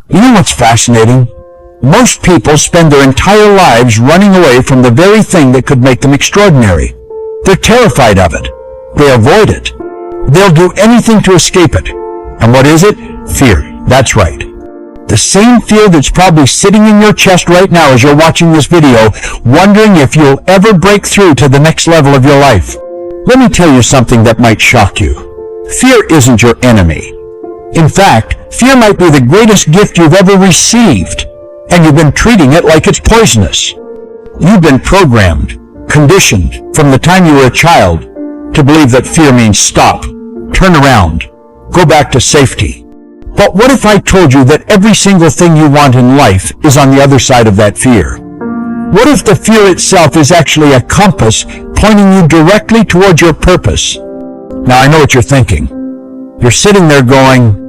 You know what's fascinating? Most people spend their entire lives running away from the very thing that could make them extraordinary. They're terrified of it. They avoid it. They'll do anything to escape it. And what is it? Fear. That's right. The same fear that's probably sitting in your chest right now as you're watching this video, wondering if you'll ever break through to the next level of your life. Let me tell you something that might shock you. Fear isn't your enemy. In fact, fear might be the greatest gift you've ever received, and you've been treating it like it's poisonous. You've been programmed, conditioned from the time you were a child to believe that fear means stop, turn around, go back to safety. But what if I told you that every single thing you want in life is on the other side of that fear? What if the fear itself is actually a compass pointing you directly towards your purpose? Now I know what you're thinking. You're sitting there going,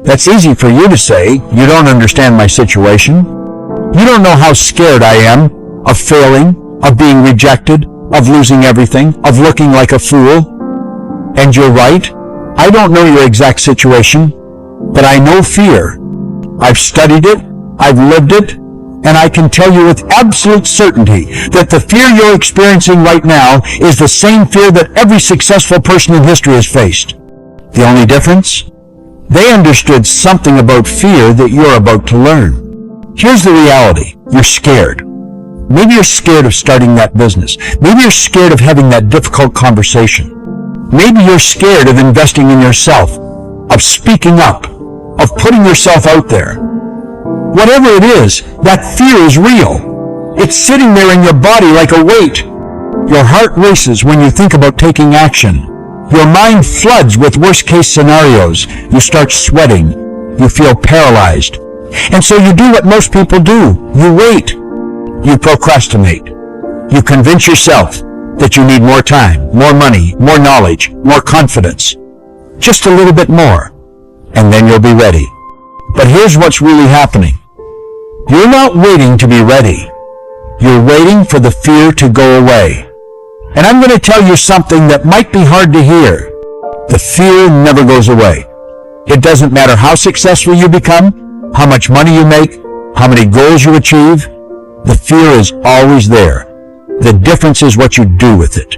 that's easy for you to say. You don't understand my situation. You don't know how scared I am of failing, of being rejected, of losing everything, of looking like a fool. And you're right. I don't know your exact situation, but I know fear. I've studied it, I've lived it, and I can tell you with absolute certainty that the fear you're experiencing right now is the same fear that every successful person in history has faced. The only difference? They understood something about fear that you're about to learn. Here's the reality. You're scared. Maybe you're scared of starting that business. Maybe you're scared of having that difficult conversation. Maybe you're scared of investing in yourself, of speaking up, of putting yourself out there. Whatever it is, that fear is real. It's sitting there in your body like a weight. Your heart races when you think about taking action. Your mind floods with worst-case scenarios. You start sweating. You feel paralyzed. And so you do what most people do. You wait. You procrastinate. You convince yourself that you need more time, more money, more knowledge, more confidence. Just a little bit more. And then you'll be ready. But here's what's really happening. You're not waiting to be ready. You're waiting for the fear to go away. And I'm going to tell you something that might be hard to hear. The fear never goes away. It doesn't matter how successful you become, how much money you make, how many goals you achieve. The fear is always there. The difference is what you do with it.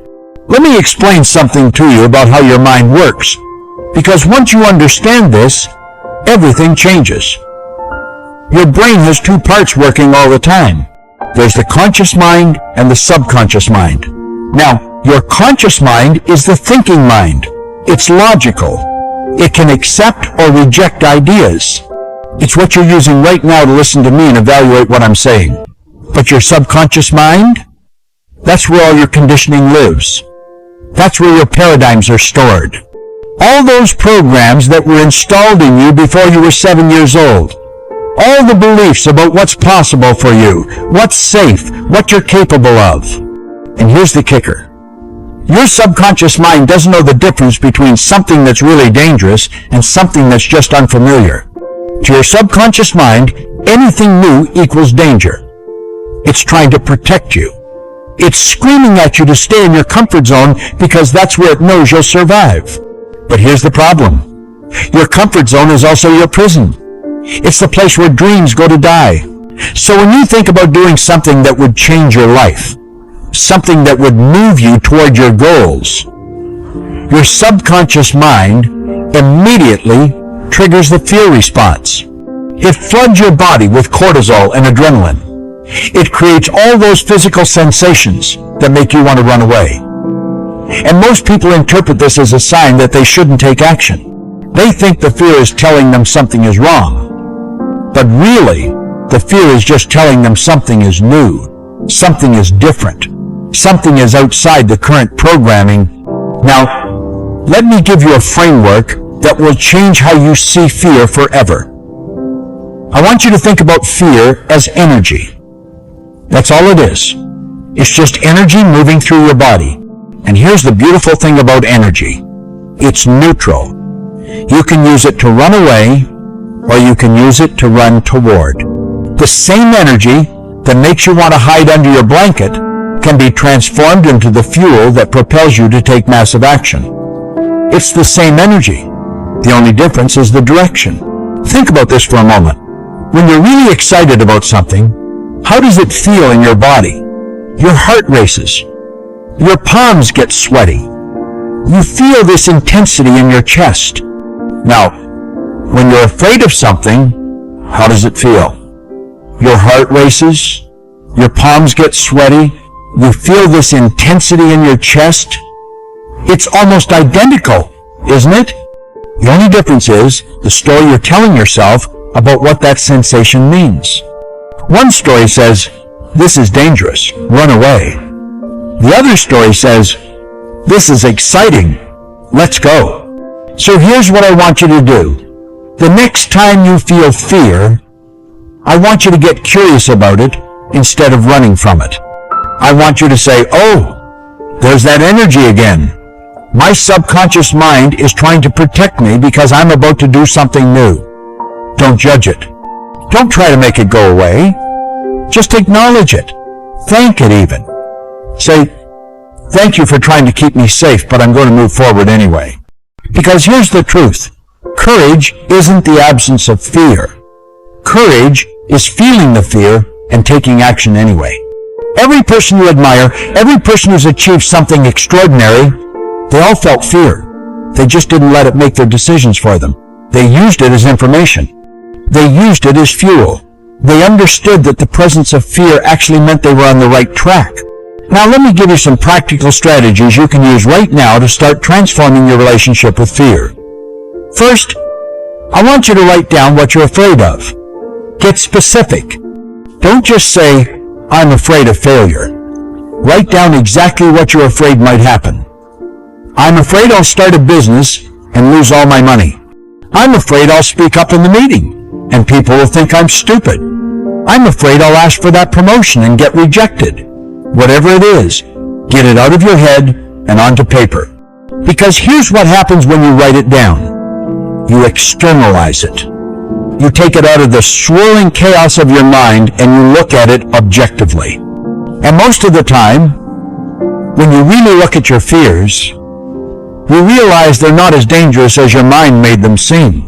Let me explain something to you about how your mind works. Because once you understand this, everything changes. Your brain has two parts working all the time. There's the conscious mind and the subconscious mind. Now, your conscious mind is the thinking mind. It's logical. It can accept or reject ideas. It's what you're using right now to listen to me and evaluate what I'm saying. But your subconscious mind? That's where all your conditioning lives. That's where your paradigms are stored. All those programs that were installed in you before you were 7 years old. All the beliefs about what's possible for you, what's safe, what you're capable of. And here's the kicker. Your subconscious mind doesn't know the difference between something that's really dangerous and something that's just unfamiliar. To your subconscious mind, anything new equals danger. It's trying to protect you. It's screaming at you to stay in your comfort zone because that's where it knows you'll survive. But here's the problem. Your comfort zone is also your prison. It's the place where dreams go to die. So when you think about doing something that would change your life, something that would move you toward your goals, your subconscious mind immediately triggers the fear response. It floods your body with cortisol and adrenaline. It creates all those physical sensations that make you want to run away. And most people interpret this as a sign that they shouldn't take action. They think the fear is telling them something is wrong. But really, the fear is just telling them something is new, something is different, something is outside the current programming. Now, let me give you a framework that will change how you see fear forever. I want you to think about fear as energy. That's all it is. It's just energy moving through your body. And here's the beautiful thing about energy. It's neutral. You can use it to run away, or you can use it to run toward. The same energy that makes you want to hide under your blanket can be transformed into the fuel that propels you to take massive action. It's the same energy. The only difference is the direction. Think about this for a moment. When you're really excited about something, how does it feel in your body? Your heart races. Your palms get sweaty. You feel this intensity in your chest. Now, when you're afraid of something, how does it feel? Your heart races. Your palms get sweaty. You feel this intensity in your chest. It's almost identical, isn't it? The only difference is the story you're telling yourself about what that sensation means. One story says, "This is dangerous, run away." The other story says, "This is exciting, let's go." So here's what I want you to do. The next time you feel fear, I want you to get curious about it instead of running from it. I want you to say, "Oh, there's that energy again. My subconscious mind is trying to protect me because I'm about to do something new." Don't judge it. Don't try to make it go away. Just acknowledge it. Thank it even. Say, "Thank you for trying to keep me safe, but I'm going to move forward anyway." Because here's the truth. Courage isn't the absence of fear. Courage is feeling the fear and taking action anyway. Every person you admire, every person who's achieved something extraordinary, they all felt fear. They just didn't let it make their decisions for them. They used it as information. They used it as fuel. They understood that the presence of fear actually meant they were on the right track. Now let me give you some practical strategies you can use right now to start transforming your relationship with fear. First, I want you to write down what you're afraid of. Get specific. Don't just say, "I'm afraid of failure." Write down exactly what you're afraid might happen. "I'm afraid I'll start a business and lose all my money. I'm afraid I'll speak up in the meeting and people will think I'm stupid. I'm afraid I'll ask for that promotion and get rejected." Whatever it is, get it out of your head and onto paper. Because here's what happens when you write it down. You externalize it. You take it out of the swirling chaos of your mind and you look at it objectively. And most of the time, when you really look at your fears, you realize they're not as dangerous as your mind made them seem.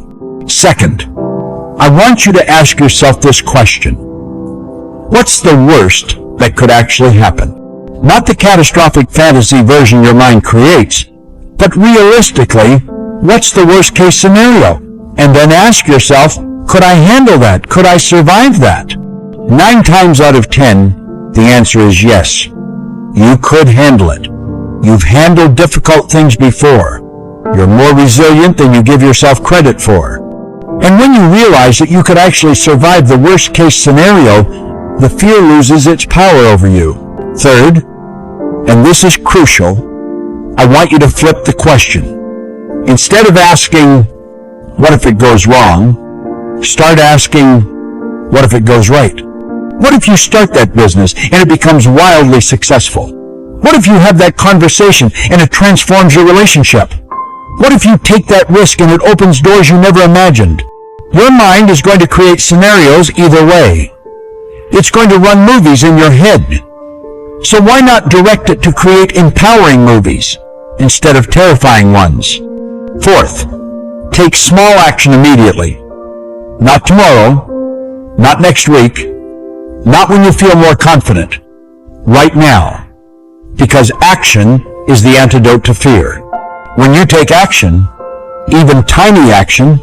Second, I want you to ask yourself this question. What's the worst that could actually happen? Not the catastrophic fantasy version your mind creates, but realistically, what's the worst case scenario? And then ask yourself, could I handle that? Could I survive that? 9 times out of 10, the answer is yes. You could handle it. You've handled difficult things before. You're more resilient than you give yourself credit for. And when you realize that you could actually survive the worst case scenario, the fear loses its power over you. Third, and this is crucial, I want you to flip the question. Instead of asking, what if it goes wrong? Start asking, what if it goes right? What if you start that business and it becomes wildly successful? What if you have that conversation and it transforms your relationship? What if you take that risk and it opens doors you never imagined? Your mind is going to create scenarios either way. It's going to run movies in your head. So why not direct it to create empowering movies instead of terrifying ones? Fourth, take small action immediately. Not tomorrow, not next week, not when you feel more confident. Right now. Because action is the antidote to fear. When you take action, even tiny action,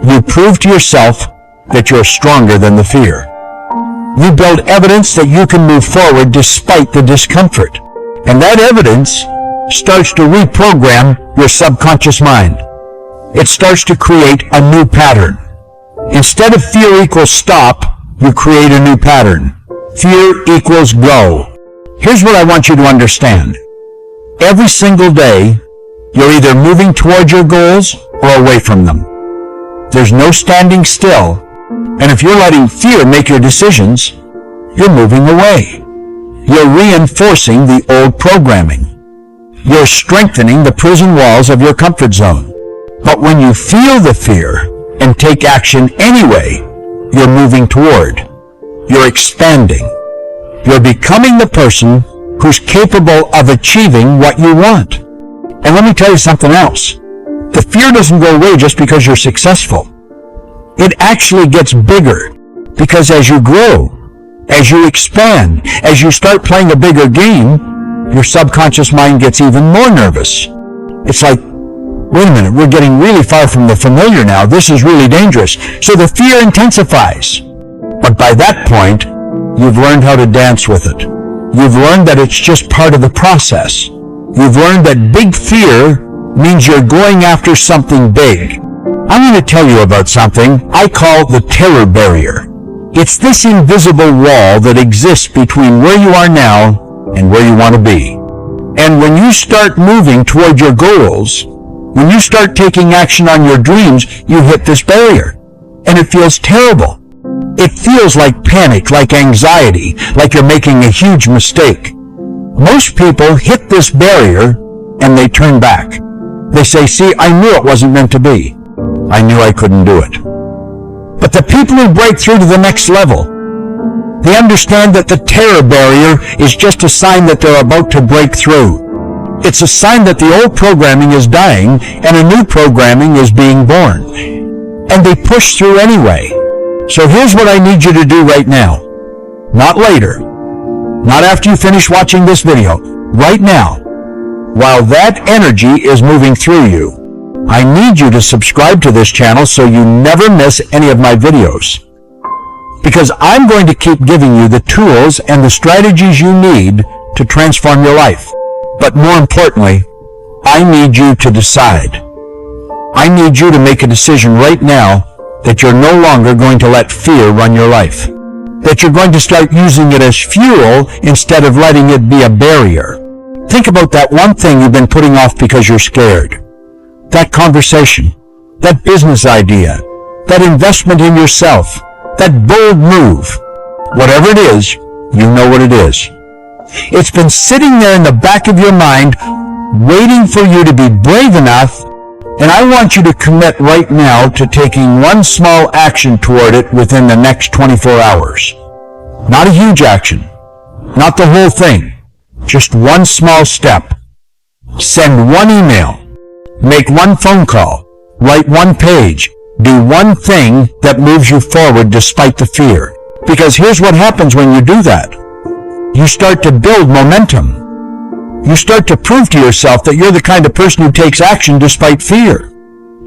you prove to yourself that you're stronger than the fear. You build evidence that you can move forward despite the discomfort. And that evidence starts to reprogram your subconscious mind. It starts to create a new pattern. Instead of fear equals stop, you create a new pattern. Fear equals go. Here's what I want you to understand. Every single day, you're either moving toward your goals or away from them. There's no standing still. And if you're letting fear make your decisions, you're moving away. You're reinforcing the old programming. You're strengthening the prison walls of your comfort zone. But when you feel the fear and take action anyway, you're moving toward. You're expanding. You're becoming the person who's capable of achieving what you want. And let me tell you something else. The fear doesn't go away just because you're successful. It actually gets bigger Because as you grow, as you expand, as you start playing a bigger game, your subconscious mind gets even more nervous. It's like, wait a minute, we're getting really far from the familiar now. This is really dangerous. So the fear intensifies. But by that point, you've learned how to dance with it. You've learned that it's just part of the process. You've learned that big fear means you're going after something big. I'm going to tell you about something I call the terror barrier. It's this invisible wall that exists between where you are now and where you want to be. And when you start moving toward your goals, when you start taking action on your dreams, you hit this barrier. And it feels terrible. It feels like panic, like anxiety, like you're making a huge mistake. Most people hit this barrier and they turn back. They say, see, I knew it wasn't meant to be. I knew I couldn't do it. But the people who break through to the next level, they understand that the terror barrier is just a sign that they're about to break through. It's a sign that the old programming is dying and a new programming is being born. And they push through anyway. So here's what I need you to do right now. Not later. Not after you finish watching this video. Right now. While that energy is moving through you, I need you to subscribe to this channel so you never miss any of my videos. Because I'm going to keep giving you the tools and the strategies you need to transform your life. But more importantly, I need you to decide. I need you to make a decision right now that you're no longer going to let fear run your life. That you're going to start using it as fuel instead of letting it be a barrier. Think about that one thing you've been putting off because you're scared. That conversation, that business idea, that investment in yourself, that bold move. Whatever it is, you know what it is. It's been sitting there in the back of your mind, waiting for you to be brave enough, and I want you to commit right now to taking one small action toward it within the next 24 hours. Not a huge action, not the whole thing, just one small step. Send one email, make one phone call, write one page, do one thing that moves you forward despite the fear. Because here's what happens when you do that. You start to build momentum. You start to prove to yourself that you're the kind of person who takes action despite fear.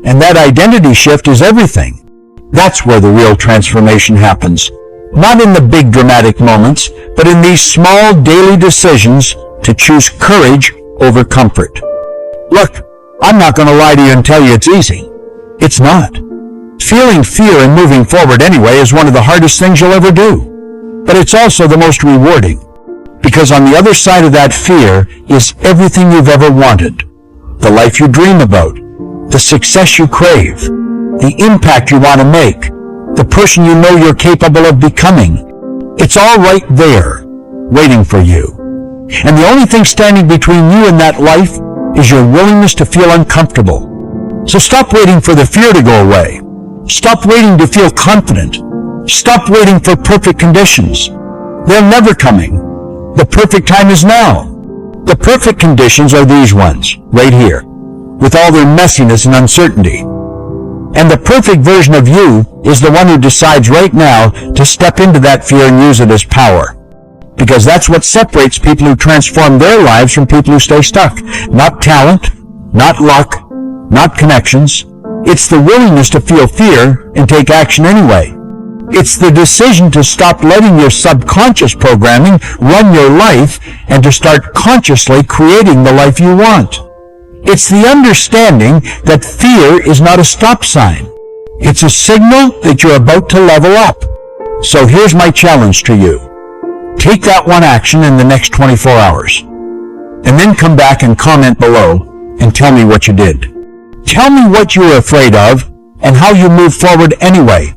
And that identity shift is everything. That's where the real transformation happens. Not in the big dramatic moments, but in these small daily decisions to choose courage over comfort. Look, I'm not going to lie to you and tell you it's easy. It's not. Feeling fear and moving forward anyway is one of the hardest things you'll ever do. But it's also the most rewarding. Because on the other side of that fear is everything you've ever wanted. The life you dream about. The success you crave. The impact you want to make. The person you know you're capable of becoming. It's all right there, waiting for you. And the only thing standing between you and that life is your willingness to feel uncomfortable. So stop waiting for the fear to go away. Stop waiting to feel confident. Stop waiting for perfect conditions. They're never coming. The perfect time is now. The perfect conditions are these ones, right here, with all their messiness and uncertainty. And the perfect version of you is the one who decides right now to step into that fear and use it as power. Because that's what separates people who transform their lives from people who stay stuck. Not talent, not luck, not connections. It's the willingness to feel fear and take action anyway. It's the decision to stop letting your subconscious programming run your life and to start consciously creating the life you want. It's the understanding that fear is not a stop sign. It's a signal that you're about to level up. So here's my challenge to you. Take that one action in the next 24 hours. And then come back and comment below and tell me what you did. Tell me what you were afraid of and how you move forward anyway.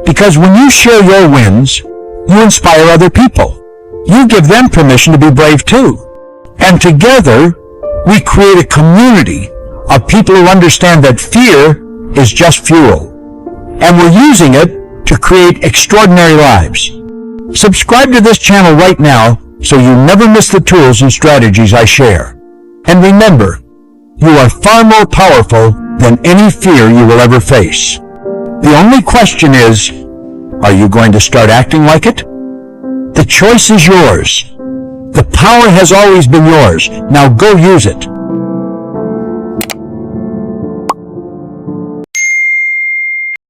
Because when you share your wins, you inspire other people. You give them permission to be brave too. And together, we create a community of people who understand that fear is just fuel. And we're using it to create extraordinary lives. Subscribe to this channel right now so you never miss the tools and strategies I share. And remember, you are far more powerful than any fear you will ever face. The only question is, Are you going to start acting like it? The choice is yours. The power has always been yours. Now go use it.